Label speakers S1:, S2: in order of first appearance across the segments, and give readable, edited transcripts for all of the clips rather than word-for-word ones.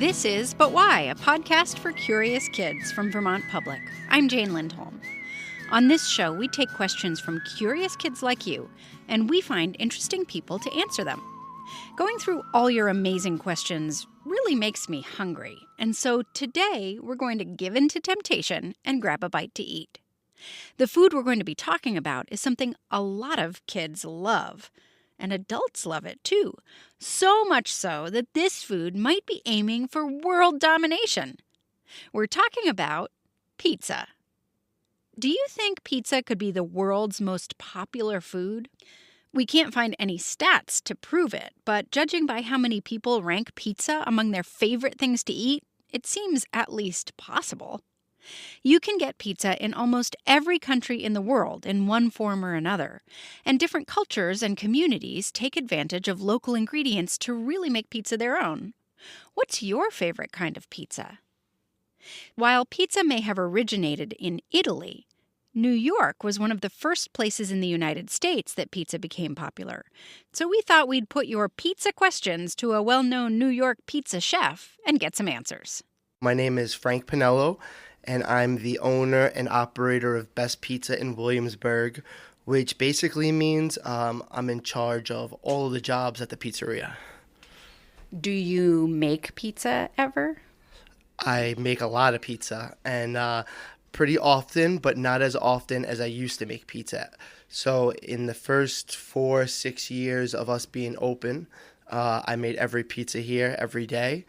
S1: This is But Why, a podcast for curious kids from Vermont Public. I'm Jane Lindholm. On this show, we take questions from curious kids like you, and we find interesting people to answer them. Going through all your amazing questions really makes me hungry, and so today we're going to give in to temptation and grab a bite to eat. The food we're going to be talking about is something a lot of kids love. And adults love it too. So much so that this food might be aiming for world domination. We're talking about pizza. Do you think pizza could be the world's most popular food? We can't find any stats to prove it, but judging by how many people rank pizza among their favorite things to eat, it seems at least possible. You can get pizza in almost every country in the world in one form or another, and different cultures and communities take advantage of local ingredients to really make pizza their own. What's your favorite kind of pizza? While pizza may have originated in Italy, New York was one of the first places in the United States that pizza became popular. So we thought we'd put your pizza questions to a well-known New York pizza chef and get some answers.
S2: My name is Frank Pinello, and I'm the owner and operator of Best Pizza in Williamsburg, which basically means I'm in charge of all of the jobs at the pizzeria.
S1: Do you make pizza ever?
S2: I make a lot of pizza, and pretty often, but not as often as I used to make pizza. So in the first 4-6 years of us being open, I made every pizza here every day.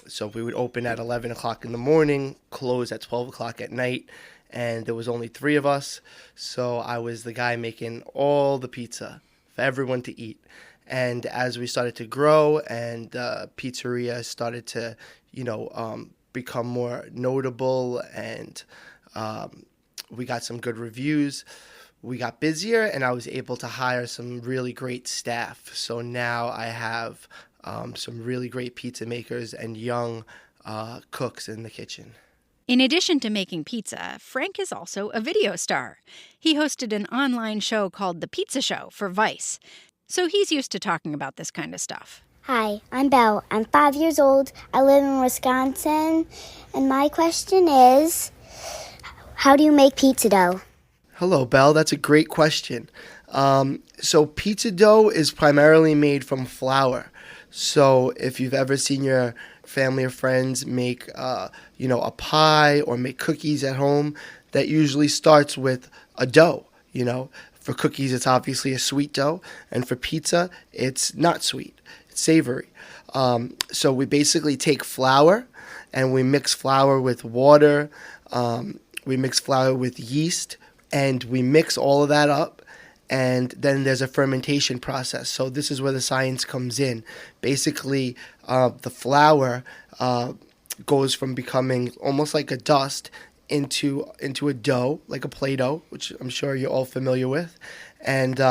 S2: So we would open at 11 o'clock in the morning, close at 12 o'clock at night, and there was only 3 of us. So I was the guy making all the pizza for everyone to eat. And as we started to grow and the pizzeria started to, become more notable and we got some good reviews, we got busier and I was able to hire some really great staff. So now I have some really great pizza makers and young cooks in the kitchen.
S1: In addition to making pizza, Frank is also a video star. He hosted an online show called The Pizza Show for Vice, so he's used to talking about this kind of stuff.
S3: Hi, I'm Belle. I'm 5 years old. I live in Wisconsin, and my question is, how do you make pizza dough?
S2: Hello, Belle. That's a great question. So pizza dough is primarily made from flour. So if you've ever seen your family or friends make, a pie or make cookies at home, that usually starts with a dough. For cookies, it's obviously a sweet dough, and for pizza, it's not sweet. It's savory. So we basically take flour, and we mix flour with water. We mix flour with yeast, and we mix all of that up. And then there's a fermentation process. So this is where the science comes in. Basically, the flour goes from becoming almost like a dust into a dough, like a Play-Doh, which I'm sure you're all familiar with. And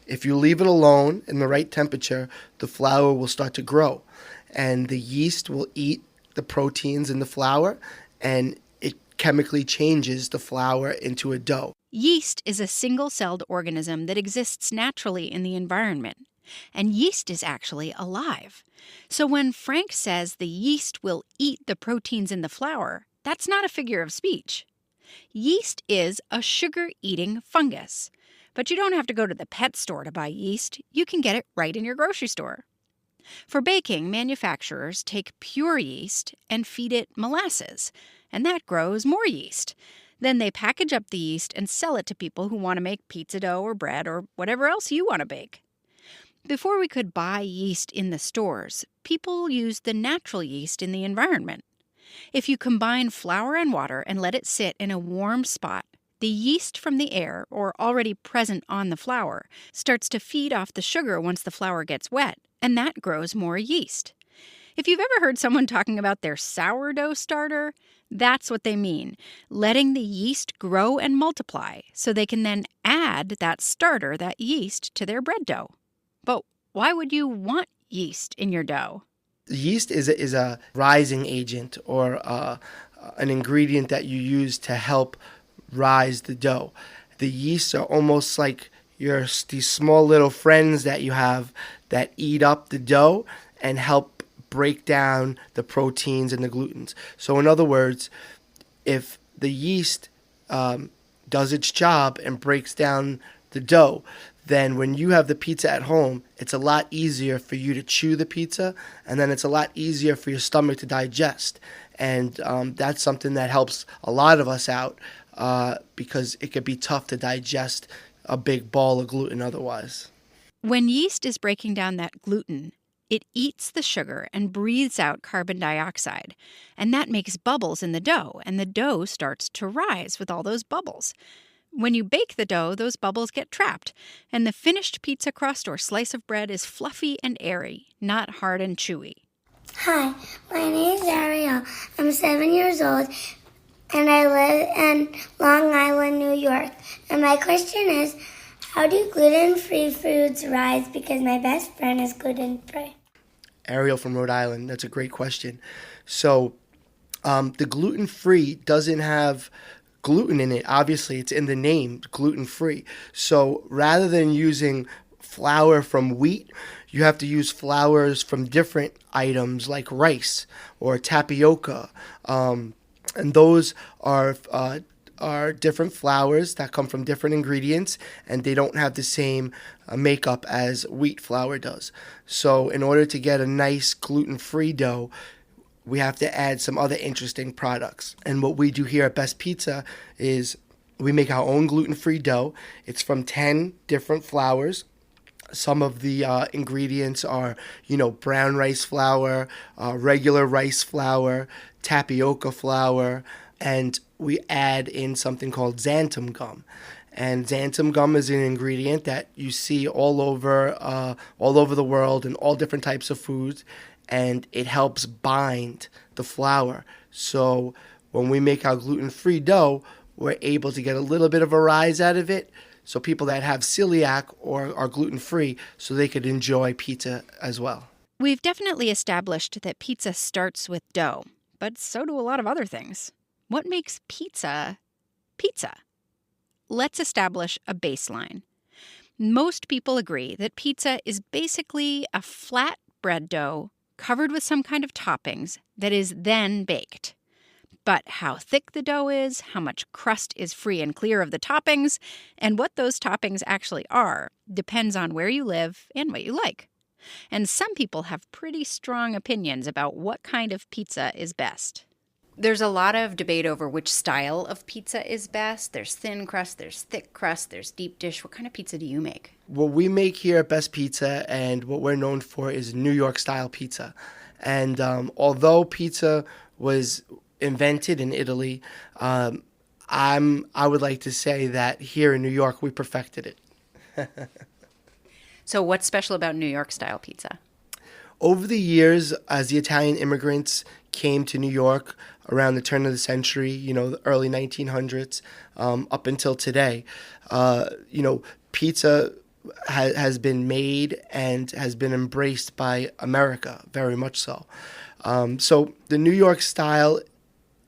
S2: if you leave it alone in the right temperature, the flour will start to grow. And the yeast will eat the proteins in the flour, and it chemically changes the flour into a dough.
S1: Yeast is a single-celled organism that exists naturally in the environment, and yeast is actually alive. So when Frank says the yeast will eat the proteins in the flour, that's not a figure of speech. Yeast is a sugar-eating fungus, but you don't have to go to the pet store to buy yeast. You can get it right in your grocery store. For baking, manufacturers take pure yeast and feed it molasses, and that grows more yeast. Then they package up the yeast and sell it to people who want to make pizza dough or bread or whatever else you want to bake. Before we could buy yeast in the stores, people used the natural yeast in the environment. If you combine flour and water and let it sit in a warm spot, the yeast from the air, or already present on the flour, starts to feed off the sugar once the flour gets wet, and that grows more yeast. If you've ever heard someone talking about their sourdough starter, that's what they mean, letting the yeast grow and multiply so they can then add that starter, that yeast, to their bread dough. But why would you want yeast in your dough?
S2: Yeast is a rising agent or an ingredient that you use to help rise the dough. The yeasts are almost like these small little friends that you have that eat up the dough and help break down the proteins and the glutens. So in other words, if the yeast does its job and breaks down the dough, then when you have the pizza at home, it's a lot easier for you to chew the pizza, and then it's a lot easier for your stomach to digest. And that's something that helps a lot of us out because it could be tough to digest a big ball of gluten otherwise.
S1: When yeast is breaking down that gluten, it eats the sugar and breathes out carbon dioxide, and that makes bubbles in the dough, and the dough starts to rise with all those bubbles. When you bake the dough, those bubbles get trapped, and the finished pizza crust or slice of bread is fluffy and airy, not hard and chewy.
S4: Hi, my name is Ariel. I'm 7 years old, and I live in Long Island, New York. And my question is, how do gluten-free foods rise? Because my best friend is gluten-free.
S2: Ariel from Rhode Island, that's a great question. So the gluten-free doesn't have gluten in it. Obviously, it's in the name, gluten-free. So rather than using flour from wheat, you have to use flours from different items like rice or tapioca. And those are different flours that come from different ingredients, and they don't have the same makeup as wheat flour does. So in order to get a nice gluten-free dough, we have to add some other interesting products. And what we do here at Best Pizza is we make our own gluten-free dough. It's from 10 different flours. Some of the ingredients are, brown rice flour, regular rice flour, tapioca flour, and we add in something called xanthan gum. And xanthan gum is an ingredient that you see all over the world in all different types of foods, and it helps bind the flour. So when we make our gluten-free dough, we're able to get a little bit of a rise out of it, so people that have celiac or are gluten-free, so they could enjoy pizza as well.
S1: We've definitely established that pizza starts with dough, but so do a lot of other things. What makes pizza pizza? Let's establish a baseline. Most people agree that pizza is basically a flat bread dough covered with some kind of toppings that is then baked. But how thick the dough is, how much crust is free and clear of the toppings, and what those toppings actually are depends on where you live and what you like. And some people have pretty strong opinions about what kind of pizza is best. There's a lot of debate over which style of pizza is best. There's thin crust, there's thick crust, there's deep dish. What kind of pizza do you make?
S2: What we make here at Best Pizza and what we're known for is New York style pizza. And although pizza was invented in Italy, I would like to say that here in New York we perfected it.
S1: So what's special about New York style pizza?
S2: Over the years, as the Italian immigrants came to New York around the turn of the century, the early 1900s, up until today, pizza has been made and has been embraced by America, very much so. So the New York style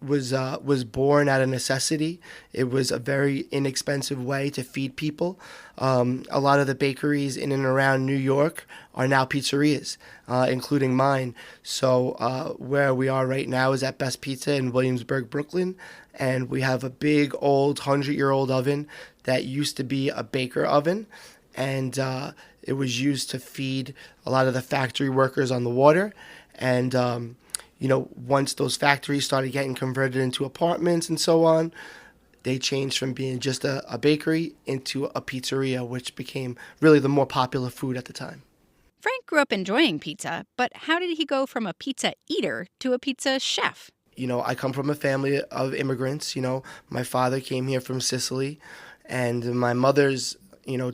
S2: was born out of necessity. It was a very inexpensive way to feed people. A lot of the bakeries in and around New York are now pizzerias, including mine. So where we are right now is at Best Pizza in Williamsburg, Brooklyn, and we have a big old 100-year-old oven that used to be a baker oven, and it was used to feed a lot of the factory workers on the water. And once those factories started getting converted into apartments and so on, they changed from being just a bakery into a pizzeria, which became really the more popular food at the time.
S1: Frank grew up enjoying pizza, but how did he go from a pizza eater to a pizza chef?
S2: I come from a family of immigrants. My father came here from Sicily, and my mother's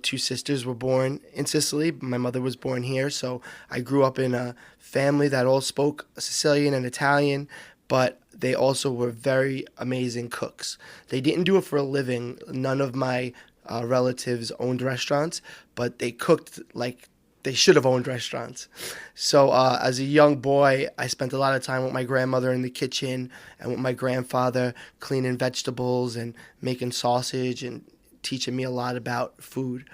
S2: two sisters were born in Sicily. My mother was born here, so I grew up in a family that all spoke Sicilian and Italian, but they also were very amazing cooks. They didn't do it for a living. None of my relatives owned restaurants, but they cooked like they should have owned restaurants. So as a young boy, I spent a lot of time with my grandmother in the kitchen and with my grandfather cleaning vegetables and making sausage and teaching me a lot about food.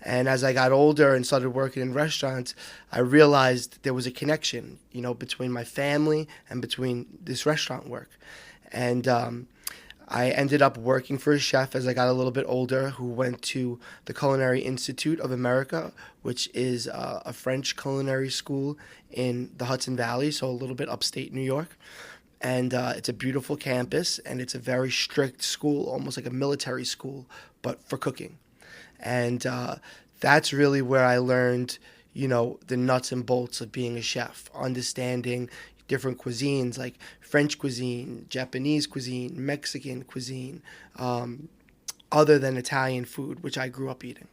S2: And as I got older and started working in restaurants, I realized there was a connection, between my family and between this restaurant work. And I ended up working for a chef as I got a little bit older who went to the Culinary Institute of America, which is a French culinary school in the Hudson Valley, so a little bit upstate New York. And it's a beautiful campus, and it's a very strict school, almost like a military school, but for cooking. And that's really where I learned, the nuts and bolts of being a chef, understanding different cuisines like French cuisine, Japanese cuisine, Mexican cuisine, other than Italian food, which I grew up eating.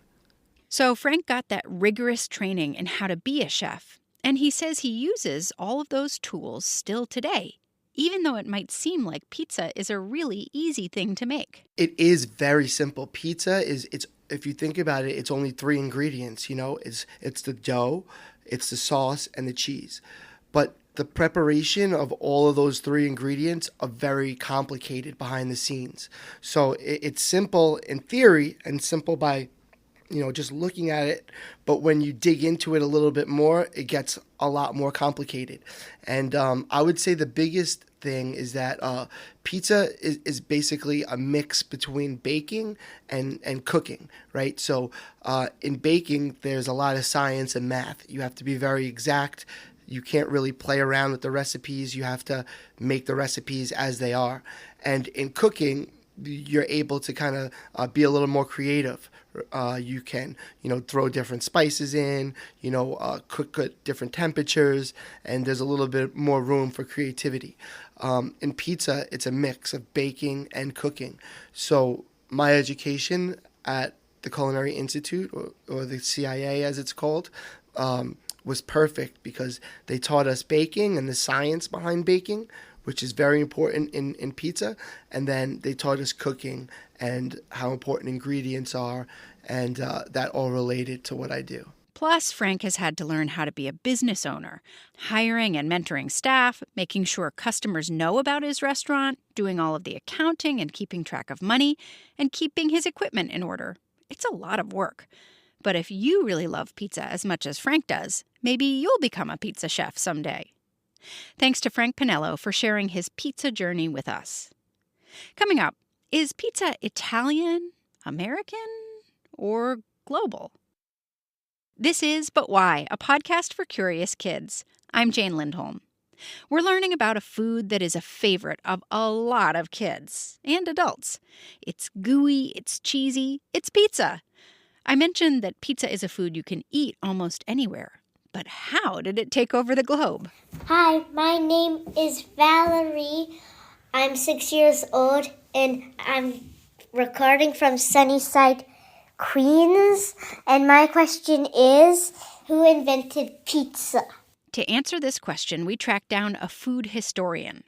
S1: So Frank got that rigorous training in how to be a chef, and he says he uses all of those tools still today, even though it might seem like pizza is a really easy thing to make.
S2: It is very simple. Pizza it's if you think about it, it's only 3 ingredients, it's the dough, it's the sauce, and the cheese. But the preparation of all of those 3 ingredients are very complicated behind the scenes. So it's simple in theory and simple by, just looking at it. But when you dig into it a little bit more, it gets a lot more complicated. And I would say the biggest thing is that pizza is basically a mix between baking and cooking, right? So in baking, there's a lot of science and math. You have to be very exact. You can't really play around with the recipes. You have to make the recipes as they are. And in cooking, you're able to kind of be a little more creative. You can, throw different spices in, cook at different temperatures, and there's a little bit more room for creativity. In pizza, it's a mix of baking and cooking. So my education at the Culinary Institute, or the CIA as it's called, was perfect because they taught us baking and the science behind baking, which is very important in pizza. And then they taught us cooking and how important ingredients are, and that all related to what I do.
S1: Plus, Frank has had to learn how to be a business owner, hiring and mentoring staff, making sure customers know about his restaurant, doing all of the accounting and keeping track of money, and keeping his equipment in order. It's a lot of work. But if you really love pizza as much as Frank does, maybe you'll become a pizza chef someday. Thanks to Frank Pinello for sharing his pizza journey with us. Coming up, is pizza Italian, American, or global? This is But Why, a podcast for curious kids. I'm Jane Lindholm. We're learning about a food that is a favorite of a lot of kids and adults. It's gooey, it's cheesy, it's pizza. I mentioned that pizza is a food you can eat almost anywhere. But how did it take over the globe?
S3: Hi, my name is Valerie. I'm 6 years old, and I'm recording from Sunnyside, Queens. And my question is, who invented pizza?
S1: To answer this question, we tracked down a food historian.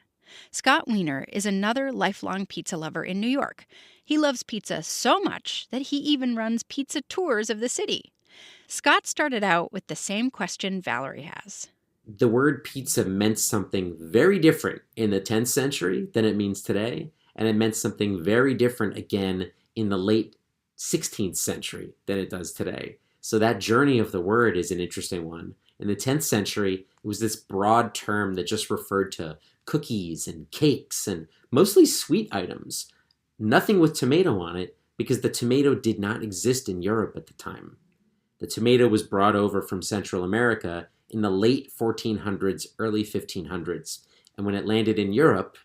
S1: Scott Wiener is another lifelong pizza lover in New York. He loves pizza so much that he even runs pizza tours of the city. Scott started out with the same question Valerie has.
S5: The word pizza meant something very different in the 10th century than it means today, and it meant something very different again in the late 16th century than it does today. So that journey of the word is an interesting one. In the 10th century, it was this broad term that just referred to cookies and cakes and mostly sweet items. Nothing with tomato on it, because the tomato did not exist in Europe at the time. The tomato was brought over from Central America in the late 1400s, early 1500s. And when it landed in Europe,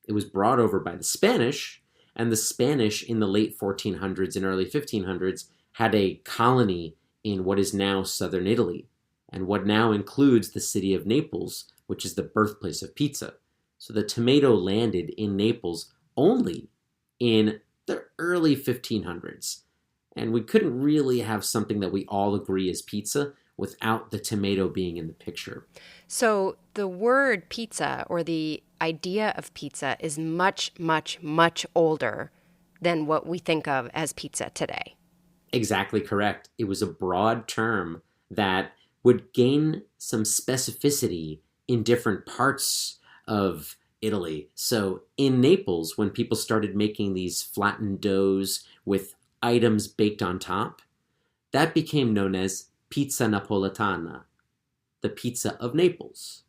S5: it was brought over by the Spanish, and the Spanish in the late 1400s and early 1500s had a colony in what is now southern Italy, and what now includes the city of Naples, which is the birthplace of pizza. So the tomato landed in Naples only in the early 1500s. And we couldn't really have something that we all agree is pizza without the tomato being in the picture.
S6: So the word pizza, or the idea of pizza, is much, much, much older than what we think of as pizza today.
S5: Exactly correct. It was a broad term that would gain some specificity in different parts of Italy. So in Naples, when people started making these flattened doughs with items baked on top, that became known as pizza napoletana, the pizza of Naples.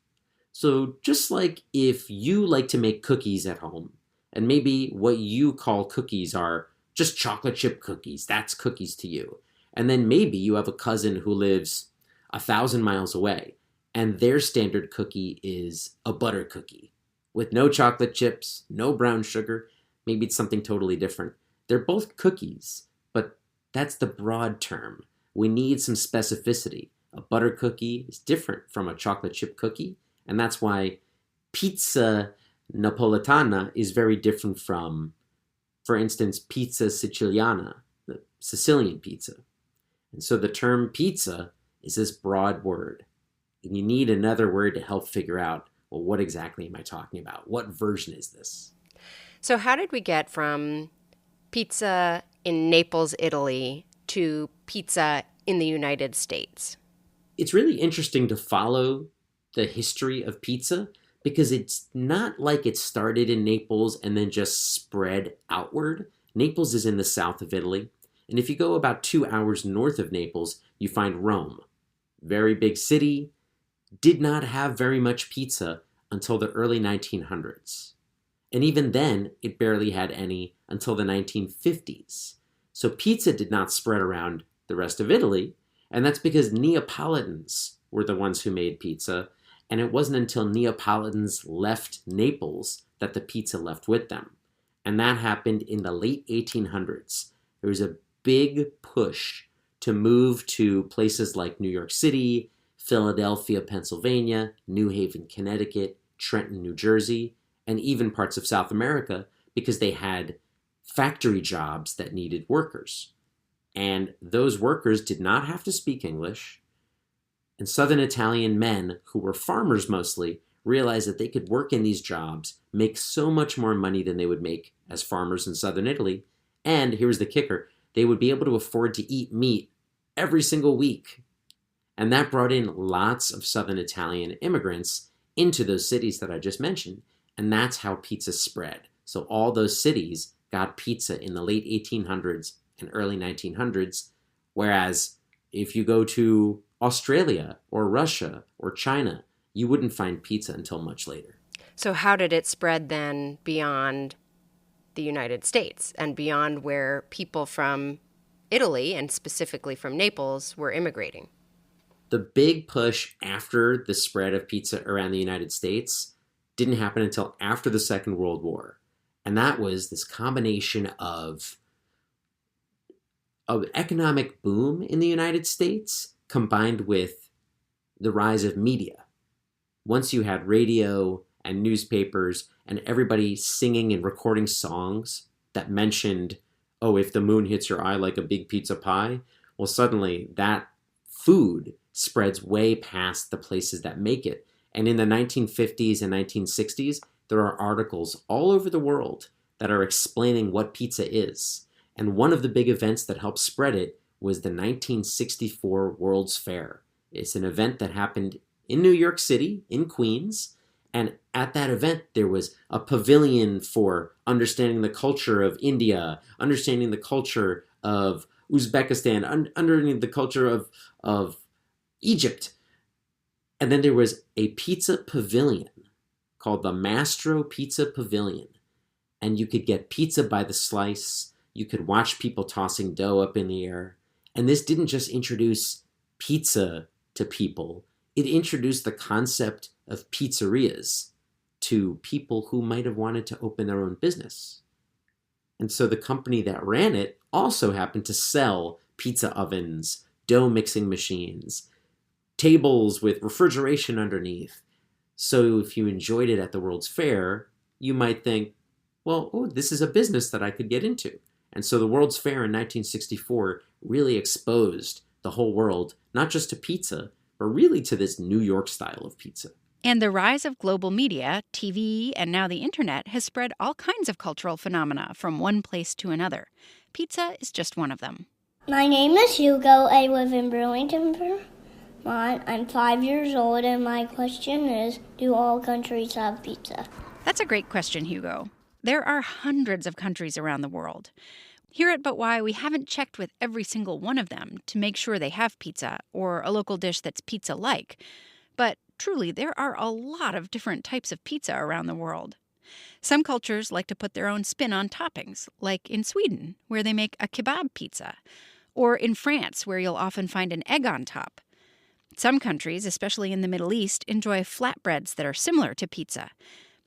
S5: So just like if you like to make cookies at home, and maybe what you call cookies are just chocolate chip cookies, that's cookies to you. And then maybe you have a cousin who lives 1,000 miles away, and their standard cookie is a butter cookie with no chocolate chips, no brown sugar. Maybe it's something totally different. They're both cookies, but that's the broad term. We need some specificity. A butter cookie is different from a chocolate chip cookie, and that's why pizza napoletana is very different from, for instance, pizza siciliana, the Sicilian pizza. And so the term pizza is this broad word. And you need another word to help figure out, well, what exactly am I talking about? What version is this?
S6: So how did we get from pizza in Naples, Italy, to pizza in the United States?
S5: It's really interesting to follow the history of pizza because it's not like it started in Naples and then just spread outward. Naples is in the south of Italy. And if you go about 2 hours north of Naples, you find Rome. Very big city, did not have very much pizza until the early 1900s. And even then, it barely had any until the 1950s. So pizza did not spread around the rest of Italy, and that's because Neapolitans were the ones who made pizza, and it wasn't until Neapolitans left Naples that the pizza left with them. And that happened in the late 1800s. There was a big push to move to places like New York City, Philadelphia, Pennsylvania, New Haven, Connecticut, Trenton, New Jersey, and even parts of South America because they had factory jobs that needed workers. And those workers did not have to speak English. And Southern Italian men, who were farmers mostly, realized that they could work in these jobs, make so much more money than they would make as farmers in Southern Italy. And here's the kicker, they would be able to afford to eat meat every single week. And that brought in lots of Southern Italian immigrants into those cities that I just mentioned. And that's how pizza spread. So all those cities got pizza in the late 1800s and early 1900s. Whereas if you go to Australia or Russia or China, you wouldn't find pizza until much later.
S6: So how did it spread then beyond the United States and beyond where people from Italy and specifically from Naples were immigrating?
S5: The big push after the spread of pizza around the United States didn't happen until after the Second World War. And that was this combination of economic boom in the United States combined with the rise of media. Once you had radio and newspapers and everybody singing and recording songs that mentioned, oh, if the moon hits your eye like a big pizza pie, well, suddenly that food spreads way past the places that make it. And in the 1950s and 1960s, there are articles all over the world that are explaining what pizza is. And one of the big events that helped spread it was the 1964 World's Fair. It's an event that happened in New York City, in Queens. And at that event, there was a pavilion for understanding the culture of India, understanding the culture of Uzbekistan, understanding the culture of Egypt. And then there was a pizza pavilion called the Mastro Pizza Pavilion. And you could get pizza by the slice. You could watch people tossing dough up in the air. And this didn't just introduce pizza to people. It introduced the concept of pizzerias to people who might have wanted to open their own business. And so the company that ran it also happened to sell pizza ovens, dough mixing machines, tables with refrigeration underneath. So if you enjoyed it at the World's Fair, you might think, well, oh, this is a business that I could get into. And so the World's Fair in 1964 really exposed the whole world, not just to pizza, but really to this New York style of pizza.
S1: And the rise of global media, TV, and now the internet has spread all kinds of cultural phenomena from one place to another. Pizza is just one of them.
S4: My name is Hugo. I live in Burlington, Vermont. I'm 5 years old, and my question is, do all countries have pizza?
S1: That's a great question, Hugo. There are hundreds of countries around the world. Here at But Why, we haven't checked with every single one of them to make sure they have pizza or a local dish that's pizza-like. But truly, there are a lot of different types of pizza around the world. Some cultures like to put their own spin on toppings, like in Sweden, where they make a kebab pizza, or in France, where you'll often find an egg on top. Some countries, especially in the Middle East, enjoy flatbreads that are similar to pizza.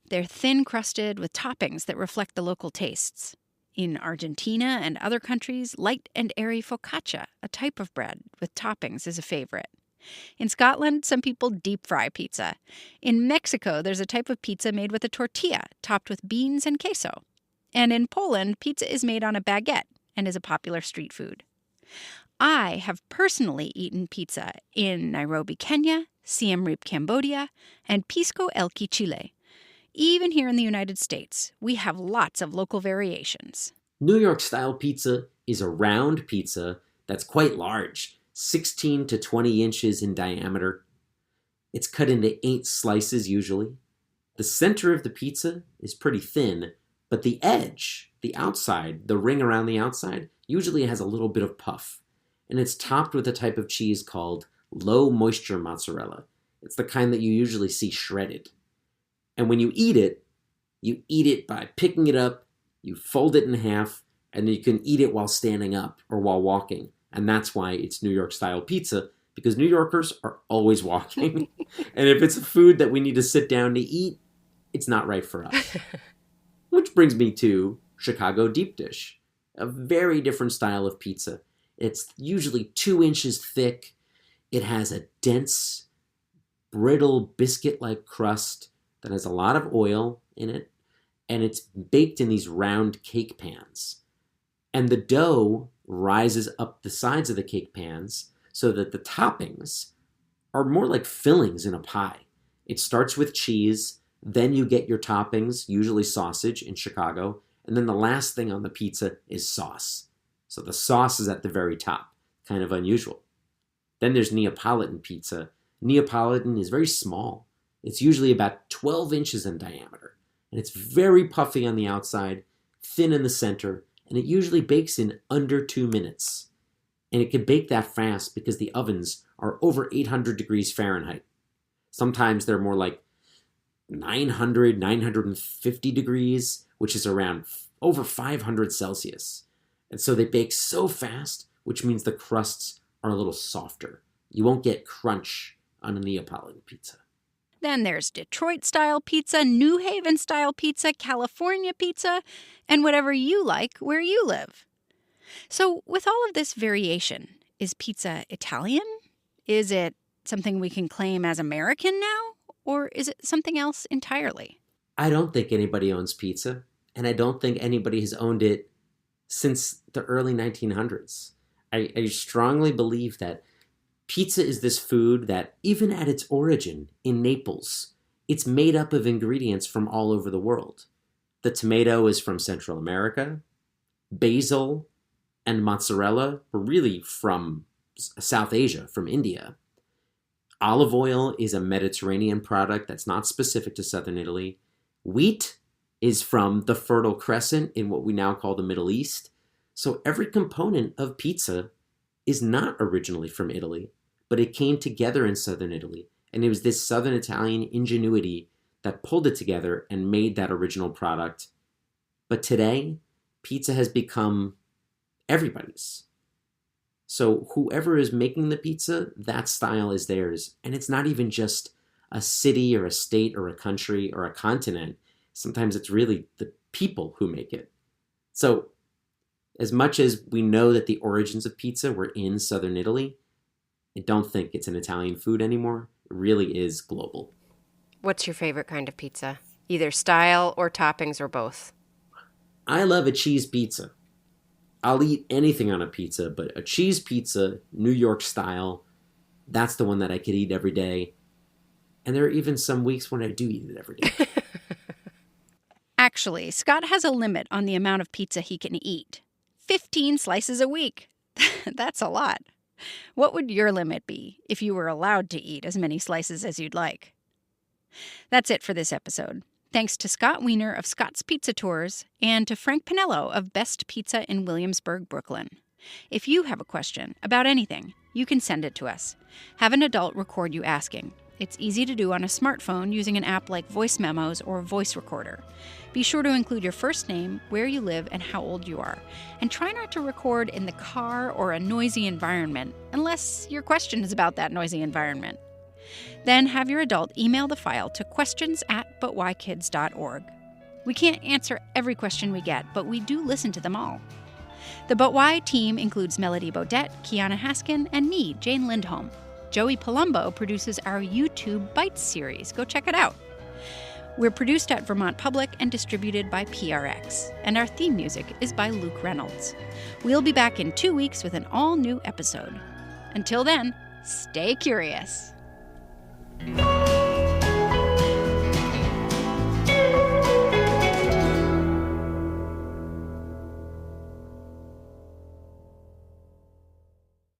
S1: They're thin-crusted with toppings that reflect the local tastes. In Argentina and other countries, light and airy focaccia, a type of bread with toppings, is a favorite. In Scotland, some people deep-fry pizza. In Mexico, there's a type of pizza made with a tortilla topped with beans and queso. And in Poland, pizza is made on a baguette and is a popular street food. I have personally eaten pizza in Nairobi, Kenya, Siem Reap, Cambodia, and Pisco Elqui, Chile. Even here in the United States, we have lots of local variations.
S5: New York-style pizza is a round pizza that's quite large, 16 to 20 inches in diameter. It's cut into 8 slices usually. The center of the pizza is pretty thin, but the edge, the outside, the ring around the outside, usually has a little bit of puff. And it's topped with a type of cheese called low-moisture mozzarella. It's the kind that you usually see shredded. And when you eat it by picking it up, you fold it in half, and you can eat it while standing up or while walking. And that's why it's New York-style pizza, because New Yorkers are always walking. And if it's a food that we need to sit down to eat, it's not right for us. Which brings me to Chicago deep dish, a very different style of pizza. It's usually 2 inches thick. It has a dense, brittle, biscuit-like crust that has a lot of oil in it, and it's baked in these round cake pans. And the dough rises up the sides of the cake pans so that the toppings are more like fillings in a pie. It starts with cheese, then you get your toppings, usually sausage in Chicago, and then the last thing on the pizza is sauce. So the sauce is at the very top, kind of unusual. Then there's Neapolitan pizza. Neapolitan is very small. It's usually about 12 inches in diameter, and it's very puffy on the outside, thin in the center, and it usually bakes in under 2 minutes. And it can bake that fast because the ovens are over 800 degrees Fahrenheit. Sometimes they're more like 900, 950 degrees, which is around over 500 Celsius. And so they bake so fast, which means the crusts are a little softer. You won't get crunch on a Neapolitan pizza.
S1: Then there's Detroit-style pizza, New Haven-style pizza, California pizza, and whatever you like where you live. So with all of this variation, is pizza Italian? Is it something we can claim as American now? Or is it something else entirely?
S5: I don't think anybody owns pizza, and I don't think anybody has owned it since the early 1900s. I strongly believe that pizza is this food that, even at its origin in Naples, it's made up of ingredients from all over the world. The tomato is from Central America. Basil and mozzarella were really from South Asia, from India. Olive oil is a Mediterranean product that's not specific to southern Italy. Wheat is from the Fertile Crescent in what we now call the Middle East. So every component of pizza is not originally from Italy, but it came together in southern Italy. And it was this southern Italian ingenuity that pulled it together and made that original product. But today, pizza has become everybody's. So whoever is making the pizza, that style is theirs. And it's not even just a city or a state or a country or a continent. Sometimes it's really the people who make it. So as much as we know that the origins of pizza were in southern Italy, I don't think it's an Italian food anymore. It really is global.
S6: What's your favorite kind of pizza? Either style or toppings or both?
S5: I love a cheese pizza. I'll eat anything on a pizza, but a cheese pizza, New York style, that's the one that I could eat every day. And there are even some weeks when I do eat it every day.
S1: Actually, Scott has a limit on the amount of pizza he can eat. 15 slices a week. That's a lot. What would your limit be if you were allowed to eat as many slices as you'd like? That's it for this episode. Thanks to Scott Wiener of Scott's Pizza Tours and to Frank Pinello of Best Pizza in Williamsburg, Brooklyn. If you have a question about anything, you can send it to us. Have an adult record you asking. It's easy to do on a smartphone using an app like Voice Memos or Voice Recorder. Be sure to include your first name, where you live, and how old you are. And try not to record in the car or a noisy environment, unless your question is about that noisy environment. Then have your adult email the file to questions@butwhykids.org. We can't answer every question we get, but we do listen to them all. The But Why team includes Melody Bodette, Kiana Haskin, and me, Jane Lindholm. Joey Palumbo produces our YouTube Bites series. Go check it out. We're produced at Vermont Public and distributed by PRX, and our theme music is by Luke Reynolds. We'll be back in 2 weeks with an all-new episode. Until then, stay curious.